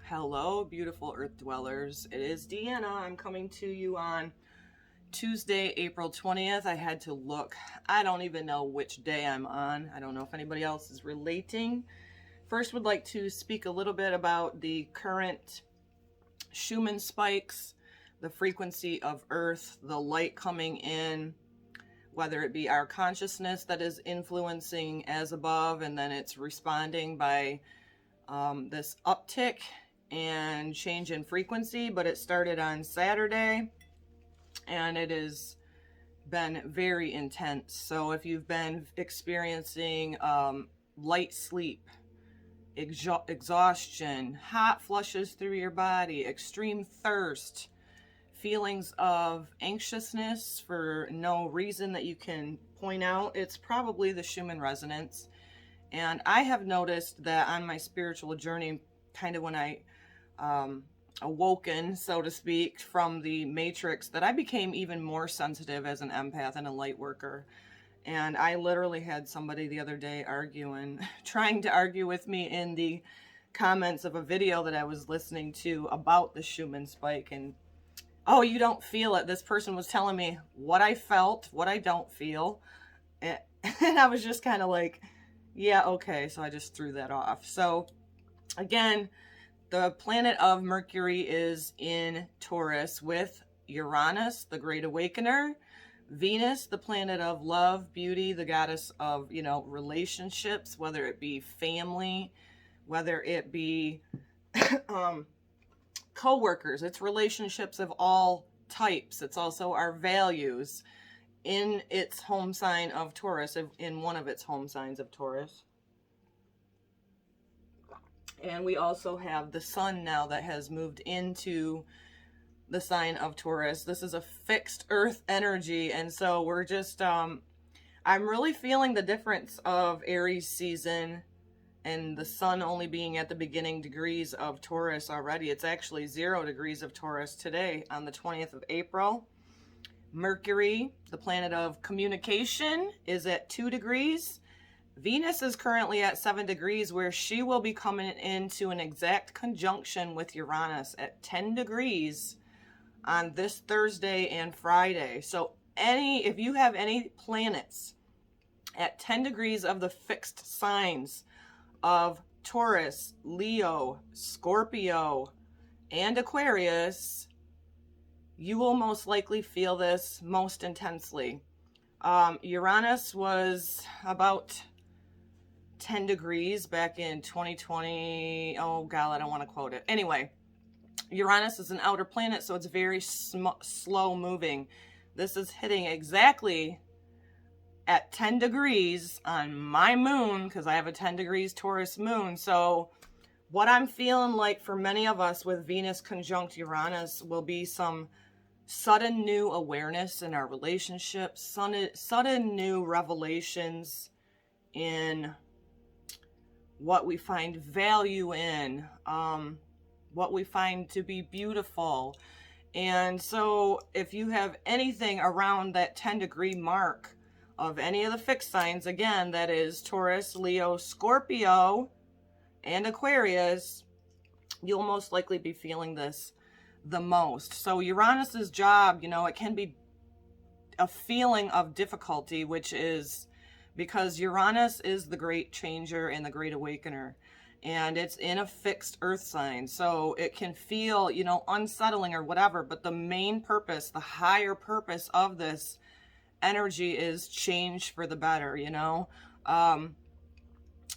Hello, beautiful earth dwellers. It is Deanna. I'm coming to you on Tuesday, April 20th. I had to look. I don't even know which day I'm on. I don't know if anybody else is relating. First, would like to speak a little bit about the current Schumann spikes, the frequency of earth, the light coming in, whether it be our consciousness that is influencing as above, and then it's responding by this uptick and change in frequency. But it started on Saturday and it has been very intense. So if you've been experiencing light sleep, exhaustion, hot flushes through your body, extreme thirst, feelings of anxiousness for no reason that you can point out, it's probably the Schumann resonance. And I have noticed that on my spiritual journey, kind of when I awoken, so to speak, from the matrix, that I became even more sensitive as an empath and a light worker. And I literally had somebody the other day trying to argue with me in the comments of a video that I was listening to about the Schumann spike. And, oh, you don't feel it. This person was telling me what I felt, what I don't feel. And I was just kind of like, yeah, okay. So I just threw that off. So again, the planet of Mercury is in Taurus with Uranus, the Great Awakener, Venus, the planet of love, beauty, the goddess of, relationships, whether it be family, whether it be co-workers. It's relationships of all types. It's also our values in its home sign of Taurus, in one of its home signs of Taurus. And we also have the sun now that has moved into the sign of Taurus. This is a fixed earth energy. And so we're just, I'm really feeling the difference of Aries season and the sun only being at the beginning degrees of Taurus already. It's actually 0 degrees of Taurus today on the 20th of April. Mercury, the planet of communication, is at 2 degrees. Venus is currently at 7 degrees, where she will be coming into an exact conjunction with Uranus at 10 degrees on this Thursday and Friday. So if you have any planets at 10 degrees of the fixed signs of Taurus, Leo, Scorpio, and Aquarius, you will most likely feel this most intensely. Uranus was about 10 degrees back in 2020. Oh, God, I don't want to quote it. Anyway, Uranus is an outer planet, so it's very slow moving. This is hitting exactly at 10 degrees on my moon, because I have a 10 degrees Taurus moon. So what I'm feeling like for many of us with Venus conjunct Uranus will be some sudden new awareness in our relationships, sudden new revelations in what we find value in, what we find to be beautiful. And so if you have anything around that 10 degree mark of any of the fixed signs, again, that is Taurus, Leo, Scorpio, and Aquarius, you'll most likely be feeling this the most. So Uranus's job, it can be a feeling of difficulty, which is because Uranus is the great changer and the great awakener, and it's in a fixed earth sign. So it can feel, unsettling or whatever, but the main purpose, the higher purpose of this energy is change for the better,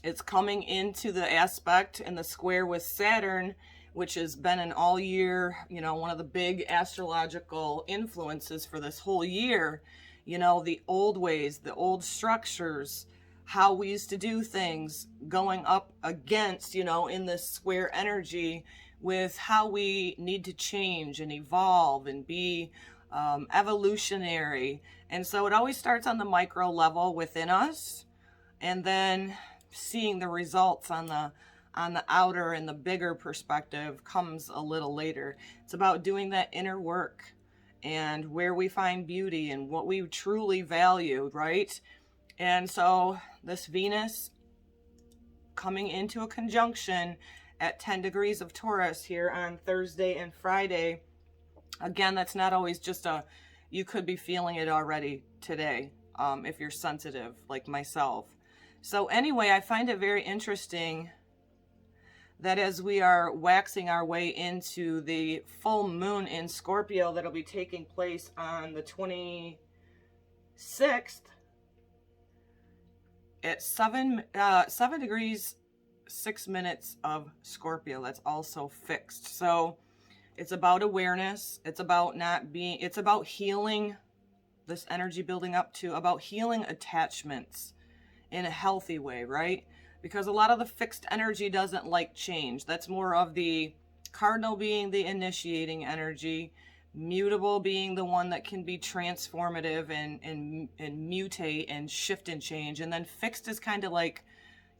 It's coming into the aspect and the square with Saturn, which has been an all year, one of the big astrological influences for this whole year. The old ways, the old structures, how we used to do things, going up against, in this square energy with how we need to change and evolve and be evolutionary. And so it always starts on the micro level within us, and then seeing the results on the outer and the bigger perspective comes a little later. It's about doing that inner work and where we find beauty and what we truly value, right? And so this Venus coming into a conjunction at 10 degrees of Taurus here on Thursday and Friday. Again, that's not always just you could be feeling it already today, if you're sensitive like myself. So anyway, I find it very interesting that as we are waxing our way into the full moon in Scorpio that'll be taking place on the 26th at 7 degrees 6 minutes of Scorpio. That's also fixed. So it's about awareness. It's about it's about healing, this energy building up to, about healing attachments in a healthy way, right? Because a lot of the fixed energy doesn't like change. That's more of the cardinal being the initiating energy, mutable being the one that can be transformative and mutate and shift and change. And then fixed is kind of like,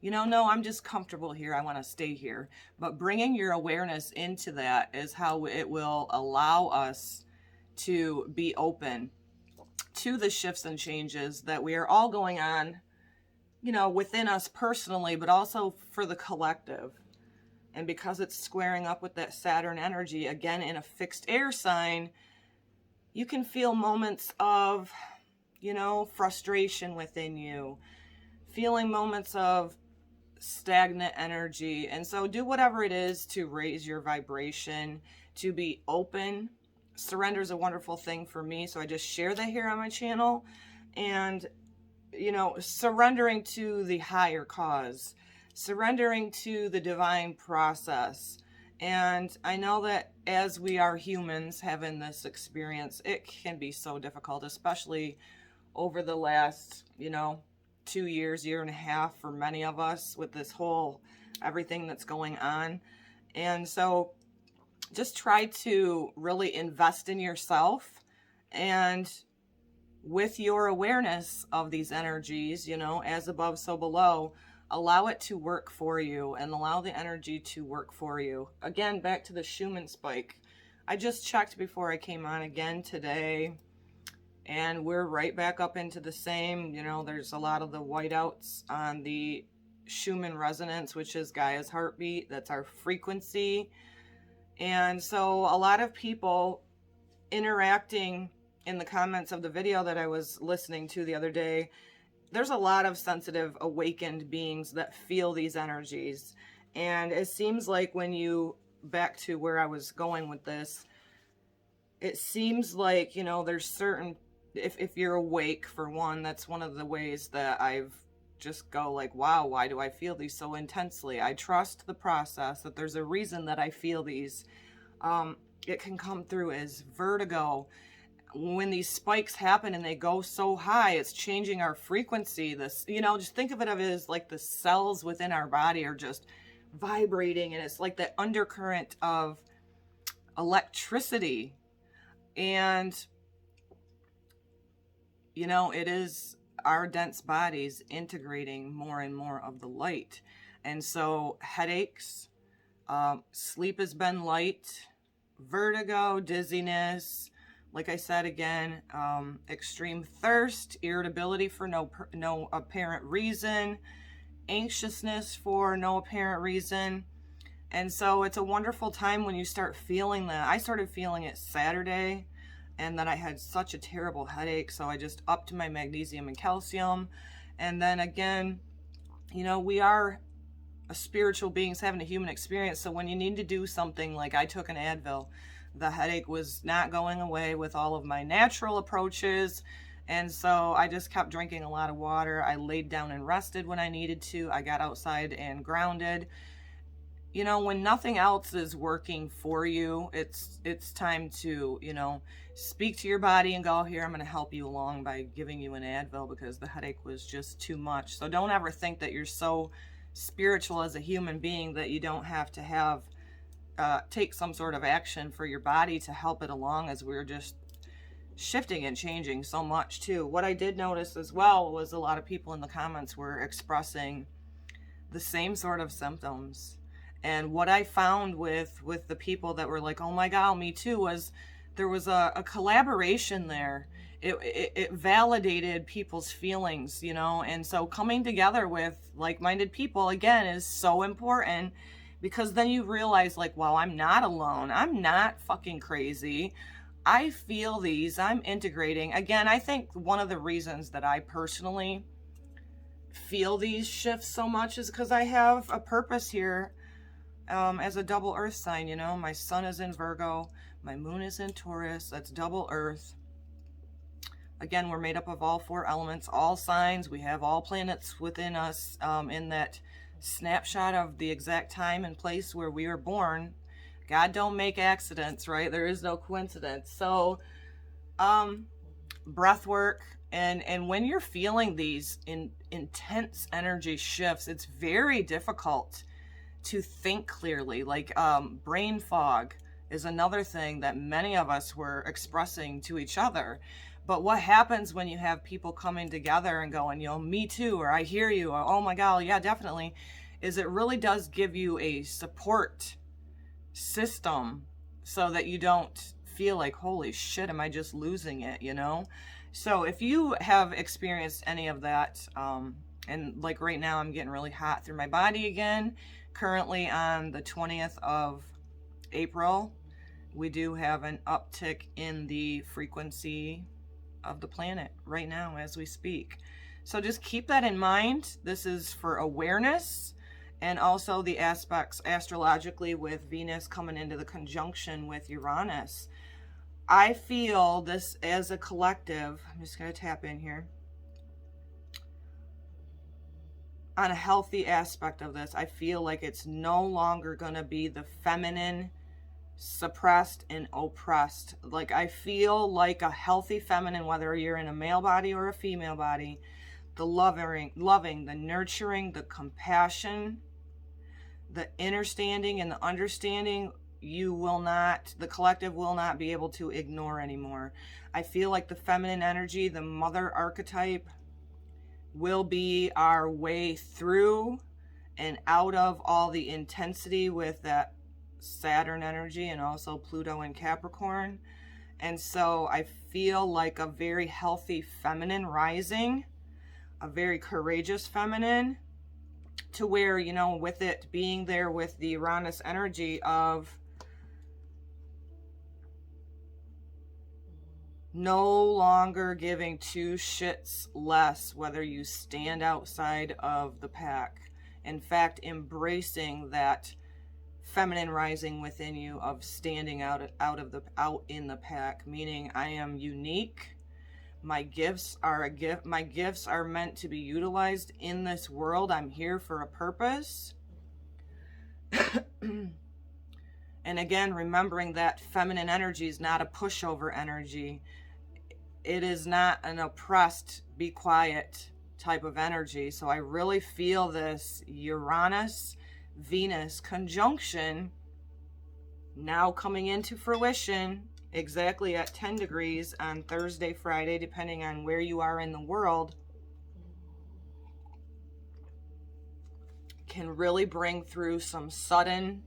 no, I'm just comfortable here. I want to stay here. But bringing your awareness into that is how it will allow us to be open to the shifts and changes that we are all going on, within us personally, but also for the collective. And because it's squaring up with that Saturn energy, again, in a fixed air sign, you can feel moments of, frustration within you, feeling moments of stagnant energy. And so do whatever it is to raise your vibration, to be open. Surrender is a wonderful thing for me, so I just share that here on my channel. And surrendering to the higher cause, surrendering to the divine process. And I know that as we are humans having this experience, it can be so difficult, especially over the last, 2 years, year and a half for many of us with this whole everything that's going on. And so just try to really invest in yourself, and with your awareness of these energies, as above, so below, allow it to work for you and allow the energy to work for you. Again, back to the Schumann spike. I just checked before I came on again today, and we're right back up into the same, there's a lot of the whiteouts on the Schumann resonance, which is Gaia's heartbeat. That's our frequency. And so a lot of people interacting in the comments of the video that I was listening to the other day, there's a lot of sensitive, awakened beings that feel these energies. And it seems like back to where I was going with this, it seems like, there's certain, if you're awake, for one, that's one of the ways that I've just go like, wow, why do I feel these so intensely? I trust the process, that there's a reason that I feel these. It can come through as vertigo. When these spikes happen and they go so high, it's changing our frequency. Just think of it as like the cells within our body are just vibrating, and it's like the undercurrent of electricity. And, it is our dense bodies integrating more and more of the light. And so headaches, sleep has been light, vertigo, dizziness, like I said again, extreme thirst, irritability for no apparent reason, anxiousness for no apparent reason. And so it's a wonderful time when you start feeling that. I started feeling it Saturday, and then I had such a terrible headache, so I just upped my magnesium and calcium. And then again, we are spiritual beings having a human experience, so when you need to do something, like I took an Advil, the headache was not going away with all of my natural approaches, and so I just kept drinking a lot of water. I laid down and rested when I needed to. I got outside and grounded. When nothing else is working for you, it's time to, speak to your body and go, here, I'm going to help you along by giving you an Advil, because the headache was just too much. So don't ever think that you're so spiritual as a human being that you don't have to take some sort of action for your body to help it along, as we're just shifting and changing so much too. What I did notice as well was a lot of people in the comments were expressing the same sort of symptoms. And what I found with the people that were like, oh my God, me too, was there was a collaboration there. It validated people's feelings, and so coming together with like-minded people, again, is so important, because then you realize, like, wow, I'm not alone. I'm not fucking crazy. I feel these. I'm integrating. Again, I think one of the reasons that I personally feel these shifts so much is because I have a purpose here as a double earth sign. You know, my sun is in Virgo, my moon is in Taurus. That's double earth. Again, we're made up of all 4 elements, all signs. We have all planets within us in that snapshot of the exact time and place where we were born. God don't make accidents, right? There is no coincidence. So breath work, and when you're feeling these intense energy shifts, it's very difficult to think clearly. Like brain fog is another thing that many of us were expressing to each other. But what happens when you have people coming together and going, you know, me too, or I hear you, or oh my God, yeah, definitely, is it really does give you a support system so that you don't feel like, holy shit, am I just losing it, you know? So if you have experienced any of that, and like right now I'm getting really hot through my body again, currently on the 20th of April, we do have an uptick in the frequency of the planet right now as we speak. So just keep that in mind. This is for awareness, and also the aspects astrologically with Venus coming into the conjunction with Uranus. I feel this as a collective. I'm just going to tap in here. On a healthy aspect of this, I feel like it's no longer going to be the feminine suppressed and oppressed. Like, I feel like a healthy feminine, whether you're in a male body or a female body, the loving, the nurturing, the compassion, the understanding, and the understanding, the collective will not be able to ignore anymore. I feel like the feminine energy, the mother archetype, will be our way through and out of all the intensity with that Saturn energy and also Pluto and Capricorn. And so I feel like a very healthy feminine rising, a very courageous feminine, to where, you know, with it being there with the Uranus energy of no longer giving 2 shits less whether you stand outside of the pack. In fact, embracing that feminine rising within you of standing out in the pack, meaning I am unique. My gifts are a gift. My gifts are meant to be utilized in this world. I'm here for a purpose. And again, remembering that feminine energy is not a pushover energy. It is not an oppressed, be quiet type of energy. So I really feel this Uranus Venus conjunction now coming into fruition exactly at 10 degrees on Thursday, Friday, depending on where you are in the world, can really bring through some sudden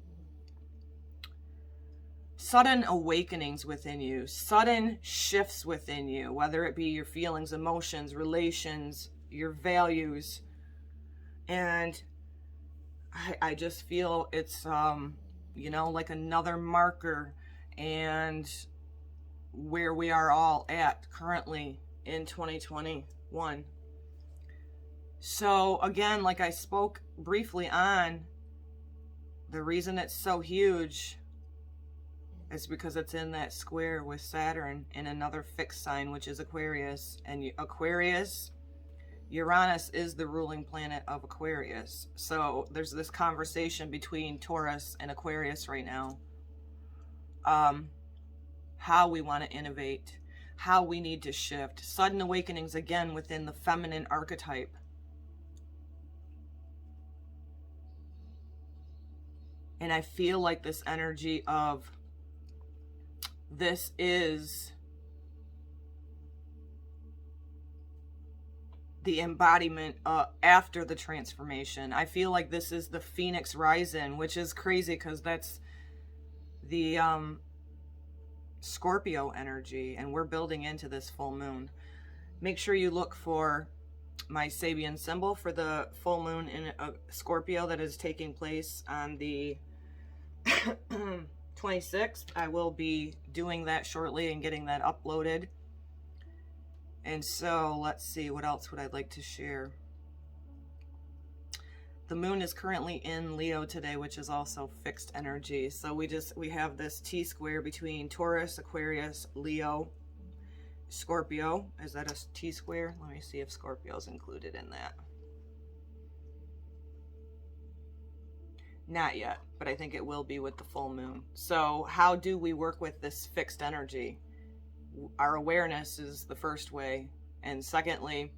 awakenings within you, sudden shifts within you, whether it be your feelings, emotions, relations, your values. And I just feel it's, you know, like another marker and where we are all at currently in 2021. So again, like I spoke briefly on, the reason it's so huge is because it's in that square with Saturn in another fixed sign, which is Aquarius. And Aquarius, Uranus is the ruling planet of Aquarius. So there's this conversation between Taurus and Aquarius right now. How we want to innovate, how we need to shift. Sudden awakenings again within the feminine archetype. And I feel like this energy of this is the embodiment after the transformation. I feel like this is the Phoenix rising, which is crazy because that's the Scorpio energy, and we're building into this full moon. Make sure you look for my Sabian symbol for the full moon in Scorpio that is taking place on the 26th. I will be doing that shortly and getting that uploaded. And so let's see, what else would I like to share? The moon is currently in Leo today, which is also fixed energy. So we have this T-square between Taurus, Aquarius, Leo, Scorpio. Is that a T-square? Let me see if Scorpio is included in that. Not yet, but I think it will be with the full moon. So how do we work with this fixed energy? Our awareness is the first way. And secondly,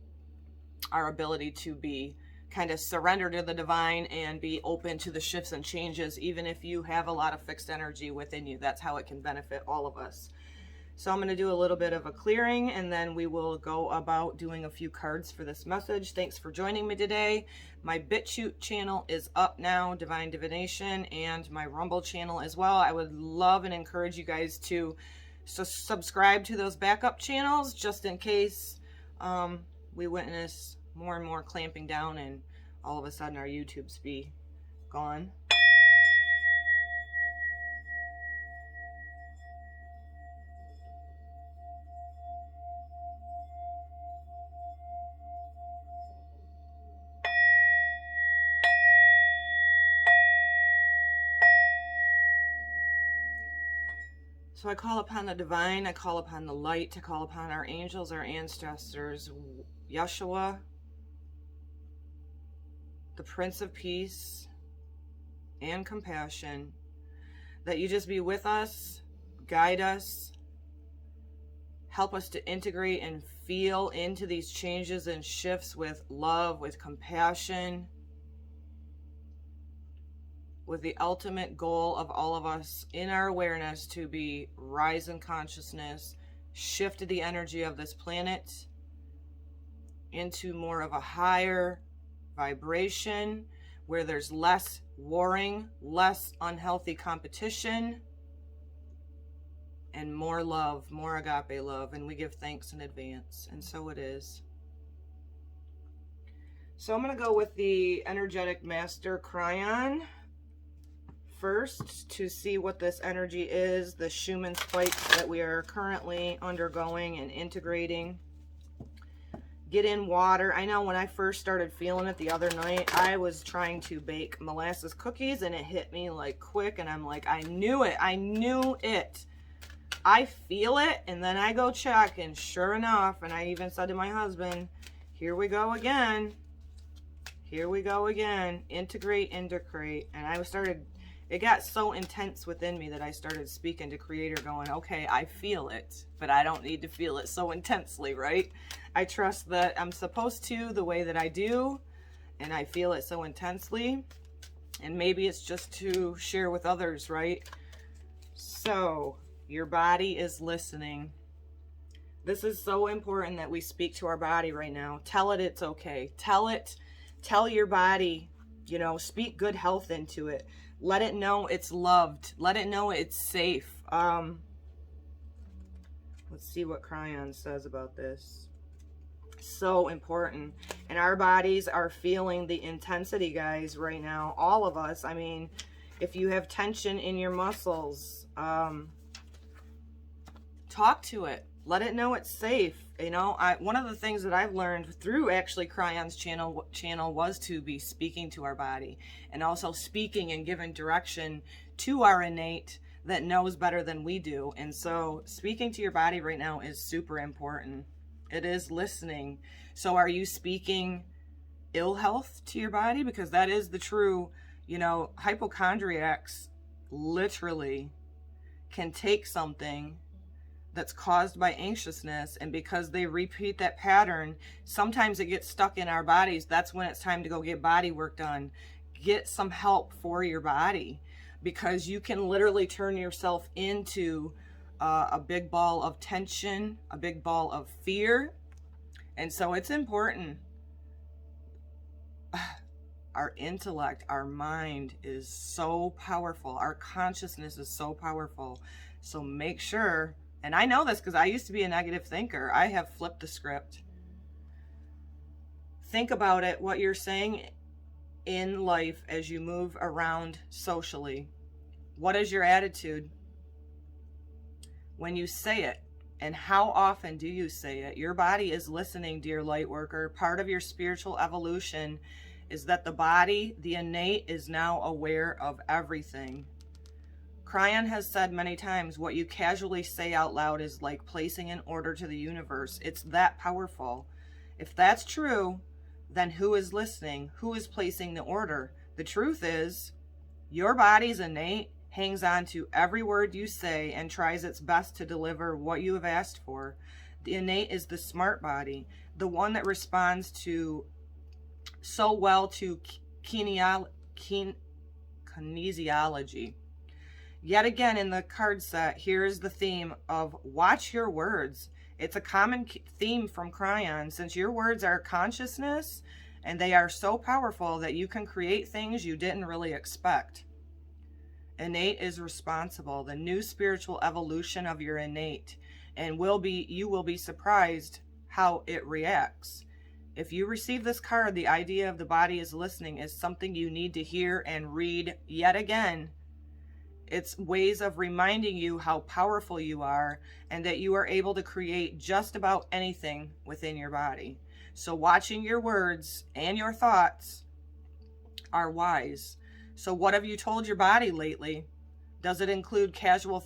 our ability to be kind of surrender to the divine and be open to the shifts and changes, even if you have a lot of fixed energy within you. That's how it can benefit all of us. So I'm going to do a little bit of a clearing, and then we will go about doing a few cards for this message. Thanks for joining me today. My BitChute channel is up now, Divine Divination, and my Rumble channel as well. I would love and encourage you guys to subscribe to those backup channels, just in case we witness more and more clamping down and all of a sudden our YouTubes be gone. So I call upon the divine, I call upon the light, I call upon our angels, our ancestors, Yeshua, the Prince of Peace and Compassion, that you just be with us, guide us, help us to integrate and feel into these changes and shifts with love, with compassion, with the ultimate goal of all of us in our awareness to be rise in consciousness, shift the energy of this planet into more of a higher vibration where there's less warring, less unhealthy competition, and more love, more agape love. And we give thanks in advance. And so it is. So I'm going to go with the Energetic Master Cryon first to see what this energy is, the Schumann spikes that we are currently undergoing and integrating. Get in water. I know when I first started feeling it the other night, I was trying to bake molasses cookies and it hit me like quick, and I'm like, I knew it. I knew it. I feel it. And then I go check, and sure enough, and I even said to my husband, here we go again. Here we go again. Integrate, integrate. And it got so intense within me that I started speaking to Creator going, okay, I feel it, but I don't need to feel it so intensely, right? I trust that I'm supposed to the way that I do, and I feel it so intensely, and maybe it's just to share with others, right? So, your body is listening. This is so important that we speak to our body right now. Tell it it's okay. Tell your body, speak good health into it. Let it know it's loved. Let it know it's safe. Let's see what Cryon says about this. So important. And our bodies are feeling the intensity, guys, right now. All of us. I mean, if you have tension in your muscles, talk to it. Let it know it's safe. One of the things that I've learned through actually Cryon's channel was to be speaking to our body, and also speaking and giving direction to our innate that knows better than we do. And so speaking to your body right now is super important. It is listening. So are you speaking ill health to your body? Because that is the true, hypochondriacs literally can take something that's caused by anxiousness, and because they repeat that pattern, sometimes it gets stuck in our bodies. That's when it's time to go get body work done. Get some help for your body, because you can literally turn yourself into a big ball of tension, a big ball of fear. And so it's important. Our intellect, our mind is so powerful. Our consciousness is so powerful. So make sure. And I know this because I used to be a negative thinker. I have flipped the script. think about it, what you're saying in life as you move around socially. What is your attitude when you say it? And how often do you say it? Your body is listening, dear light worker. Part of your spiritual evolution is that the body, the innate, is now aware of everything. Cryon has said many times, what you casually say out loud is like placing an order to the universe. It's that powerful. If that's true, then who is listening? Who is placing the order? The truth is, your body's innate hangs on to every word you say and tries its best to deliver what you have asked for. The innate is the smart body, the one that responds to so well to kinesiology. Yet again, in the card set, here is the theme of watch your words. It's a common theme from Cryon, since your words are consciousness and they are so powerful that you can create things you didn't really expect. Innate is responsible, the new spiritual evolution of your innate, and you will be surprised how it reacts. If you receive this card, the idea of the body is listening is something you need to hear and read yet again. It's ways of reminding you how powerful you are and that you are able to create just about anything within your body. So watching your words and your thoughts are wise. So what have you told your body lately? Does it include casual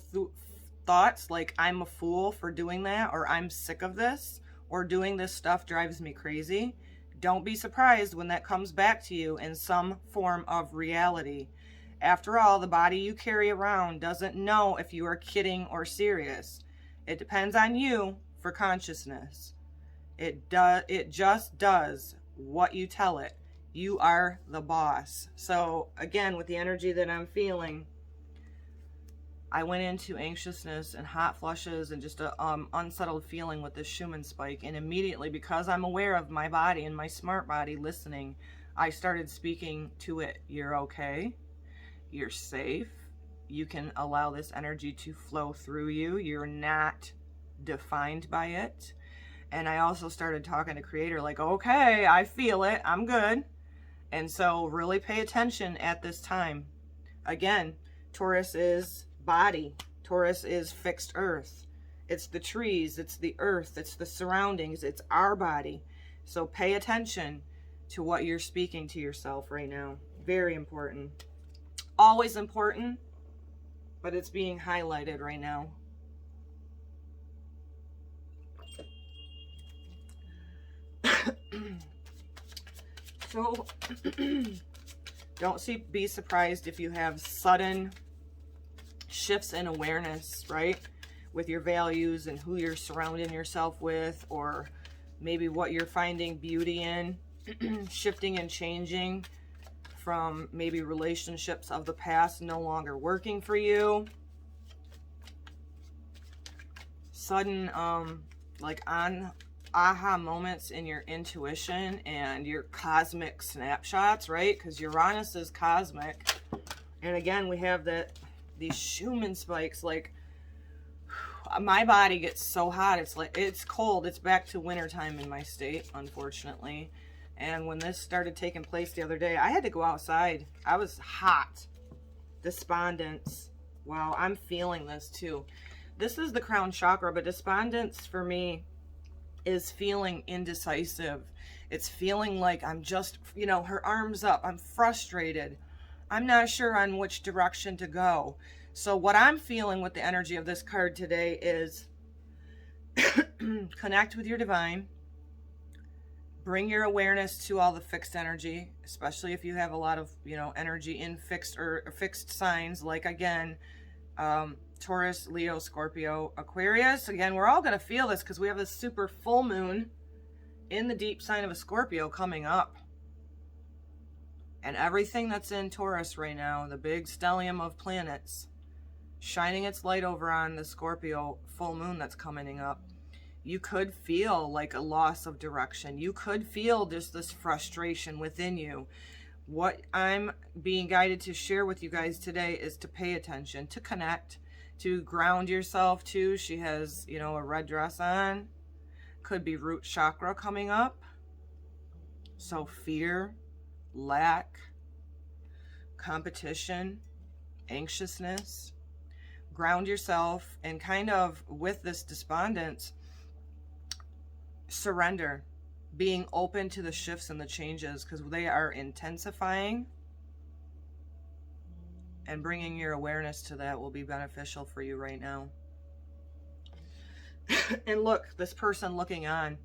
thoughts like I'm a fool for doing that, or I'm sick of this, or doing this stuff drives me crazy? Don't be surprised when that comes back to you in some form of reality. After all, the body you carry around doesn't know if you are kidding or serious. It depends on you for consciousness. It just does what you tell it. You are the boss. So again, with the energy that I'm feeling, I went into anxiousness and hot flushes and just a unsettled feeling with this Schumann spike. And immediately, because I'm aware of my body and my smart body listening, I started speaking to it. You're okay. You're safe. You can allow this energy to flow through you. You're not defined by it. And I also started talking to Creator like, okay, I feel it. I'm good. And so really pay attention at this time. Again, Taurus is body. Taurus is fixed earth. It's the trees. It's the earth. It's the surroundings. It's our body. So pay attention to what you're speaking to yourself right now. Very important. Always important, but it's being highlighted right now. So don't be surprised if you have sudden shifts in awareness, right? With your values and who you're surrounding yourself with, or maybe what you're finding beauty in, shifting and changing from maybe relationships of the past no longer working for you. Sudden like aha moments in your intuition and your cosmic snapshots, right? Because Uranus is cosmic. And again, we have these Schumann spikes. Like, my body gets so hot, it's cold. It's back to wintertime in my state, unfortunately. And when this started taking place the other day, I had to go outside. I was hot. Despondence. Wow, I'm feeling this too. This is the crown chakra, but despondence for me is feeling indecisive. It's feeling like I'm just, her arms up. I'm frustrated. I'm not sure on which direction to go. So what I'm feeling with the energy of this card today is connect with your divine. Bring your awareness to all the fixed energy, especially if you have a lot of, energy in fixed signs, like, again, Taurus, Leo, Scorpio, Aquarius. Again, we're all going to feel this because we have this super full moon in the deep sign of a Scorpio coming up. And everything that's in Taurus right now, the big stellium of planets, shining its light over on the Scorpio full moon that's coming up. You could feel like a loss of direction. You could feel just this frustration within you. What I'm being guided to share with you guys today is to pay attention, to connect, to ground yourself too. She has, a red dress on. Could be root chakra coming up. So fear, lack, competition, anxiousness, ground yourself, and kind of with this despondence, surrender, being open to the shifts and the changes, because they are intensifying, and bringing your awareness to that will be beneficial for you right now. And look, this person looking on,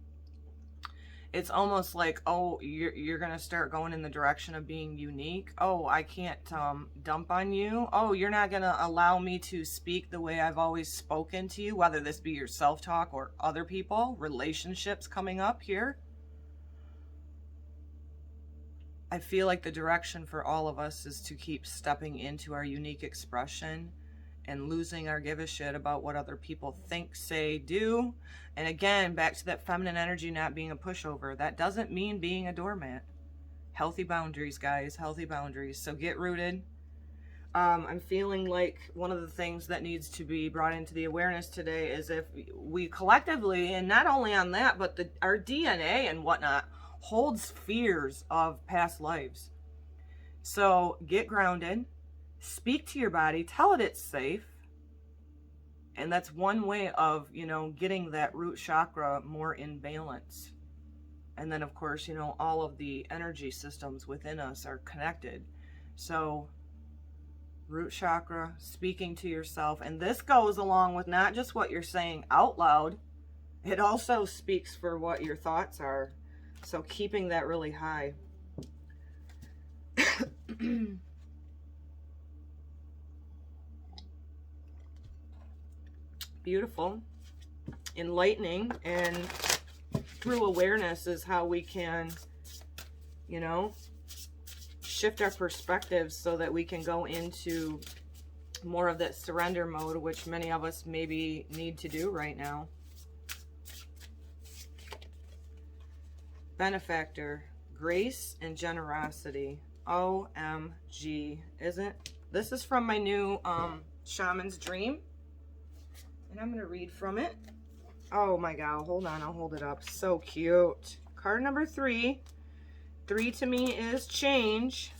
it's almost like, oh, you're going to start going in the direction of being unique. Oh, I can't dump on you. Oh, you're not going to allow me to speak the way I've always spoken to you, whether this be your self-talk or other people, relationships coming up here. I feel like the direction for all of us is to keep stepping into our unique expression and losing our give a shit about what other people think, say, do. And again, back to that feminine energy not being a pushover. That doesn't mean being a doormat. Healthy boundaries, guys. Healthy boundaries. So get rooted. I'm feeling like one of the things that needs to be brought into the awareness today is if we collectively, and not only on that, but our DNA and whatnot, holds fears of past lives. So get grounded, speak to your body, tell it it's safe. And that's one way of, getting that root chakra more in balance. And then, of course, all of the energy systems within us are connected. So root chakra, speaking to yourself. And this goes along with not just what you're saying out loud. It also speaks for what your thoughts are. So keeping that really high. Beautiful. Enlightening. And through awareness is how we can, shift our perspectives so that we can go into more of that surrender mode, which many of us maybe need to do right now. Benefactor, grace and generosity. OMG. This is from my new Shaman's Dream. And I'm going to read from it. Oh my God. Hold on. I'll hold it up. So cute. Card number 3. 3 to me is change.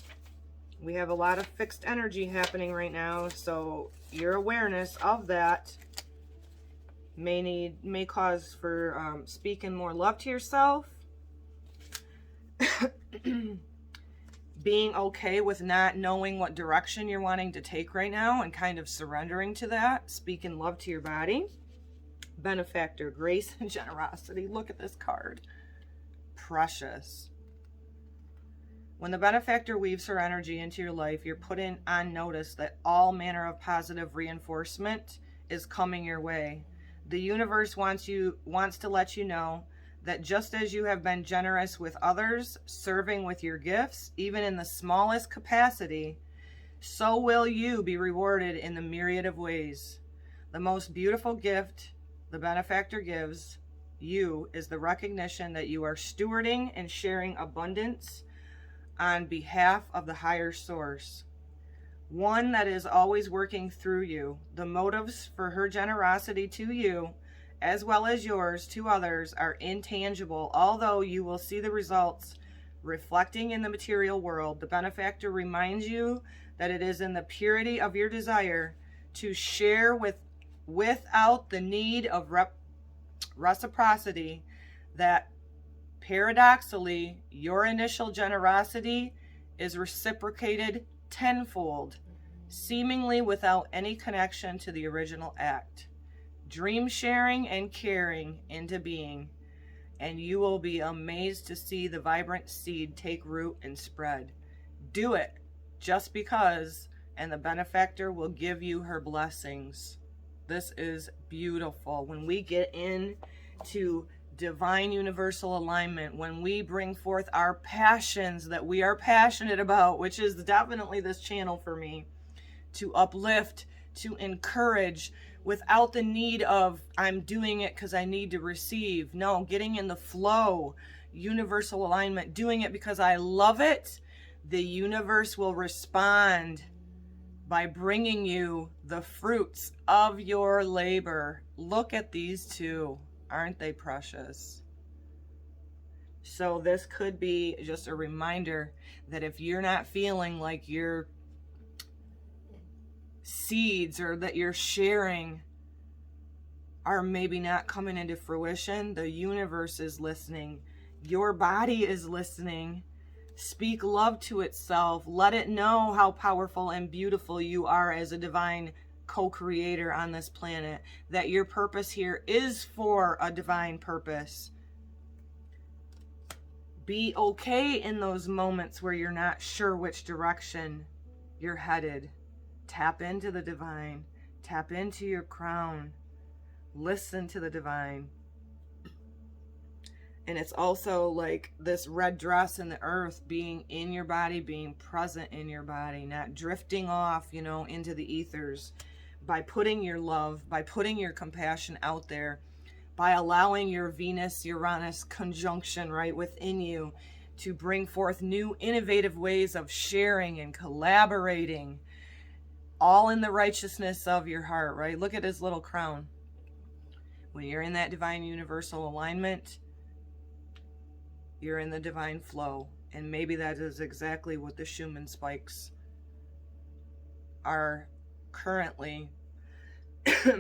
We have a lot of fixed energy happening right now. So your awareness of that may cause for speaking more love to yourself. Being okay with not knowing what direction you're wanting to take right now and kind of surrendering to that. Speaking love to your body. Benefactor, grace and generosity. Look at this card. Precious. When the benefactor weaves her energy into your life, you're put on notice that all manner of positive reinforcement is coming your way. The universe wants to let you know that just as you have been generous with others, serving with your gifts, even in the smallest capacity, so will you be rewarded in the myriad of ways. The most beautiful gift the benefactor gives you is the recognition that you are stewarding and sharing abundance on behalf of the higher source, one that is always working through you. The motives for her generosity to you, as well as yours to others, are intangible. Although you will see the results reflecting in the material world, the benefactor reminds you that it is in the purity of your desire to share without the need of reciprocity that paradoxically your initial generosity is reciprocated tenfold, seemingly without any connection to the original act. Dream sharing and caring into being, and you will be amazed to see the vibrant seed take root and spread. Do it just because, and the benefactor will give you her blessings. This is beautiful. When we get into divine universal alignment, when we bring forth our passions that we are passionate about, which is definitely this channel for me, to uplift, to encourage, without the need of, I'm doing it because I need to receive. No, getting in the flow, universal alignment, doing it because I love it. The universe will respond by bringing you the fruits of your labor. Look at these two. Aren't they precious? So this could be just a reminder that if you're not feeling like your seeds or that you're sharing are maybe not coming into fruition, the universe is listening. Your body is listening. Speak love to itself. Let it know how powerful and beautiful you are as a divine co-creator on this planet, that your purpose here is for a divine purpose. Be okay in those moments where you're not sure which direction you're headed. Tap into the divine. Tap into your crown. Listen to the divine. And it's also like this red dress in the earth, being in your body, being present in your body, not drifting off, into the ethers. By putting your love, by putting your compassion out there, by allowing your Venus-Uranus conjunction right within you to bring forth new innovative ways of sharing and collaborating, all in the righteousness of your heart, right? Look at his little crown. When you're in that divine universal alignment, you're in the divine flow. And maybe that is exactly what the Schumann spikes are currently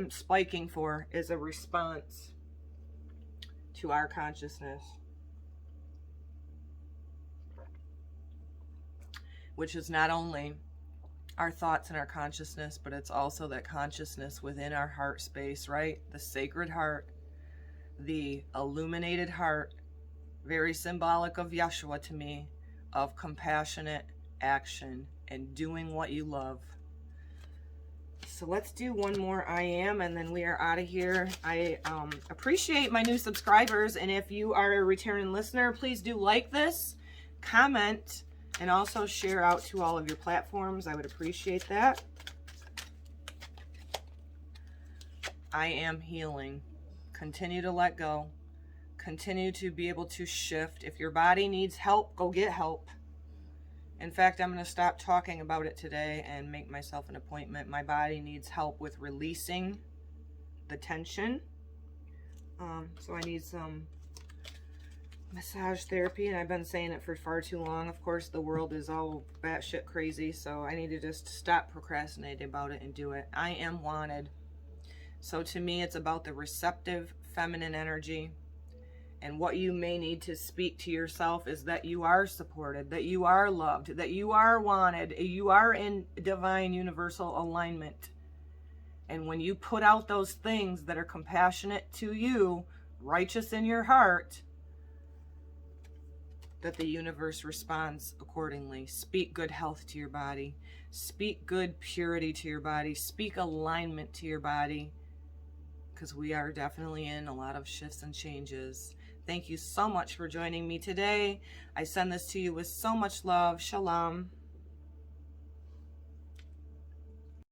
spiking for, is a response to our consciousness, which is not only our thoughts and our consciousness, but it's also that consciousness within our heart space, right? The sacred heart, the illuminated heart, very symbolic of Yeshua to me, of compassionate action and doing what you love. So let's do one more I am, and then we are out of here. I appreciate my new subscribers, and if you are a returning listener, please do like this, comment, and also share out to all of your platforms. I would appreciate that. I am healing. Continue to let go. Continue to be able to shift. If your body needs help, go get help. In fact, I'm going to stop talking about it today and make myself an appointment. My body needs help with releasing the tension. So I need some massage therapy, and I've been saying it for far too long. Of course, the world is all batshit crazy, so I need to just stop procrastinating about it and do it. I am wanted. So to me, it's about the receptive feminine energy. And what you may need to speak to yourself is that you are supported, that you are loved, that you are wanted, you are in divine universal alignment. And when you put out those things that are compassionate to you, righteous in your heart, that the universe responds accordingly. Speak good health to your body. Speak good purity to your body. Speak alignment to your body. Because we are definitely in a lot of shifts and changes. Thank you so much for joining me today. I send this to you with so much love. Shalom.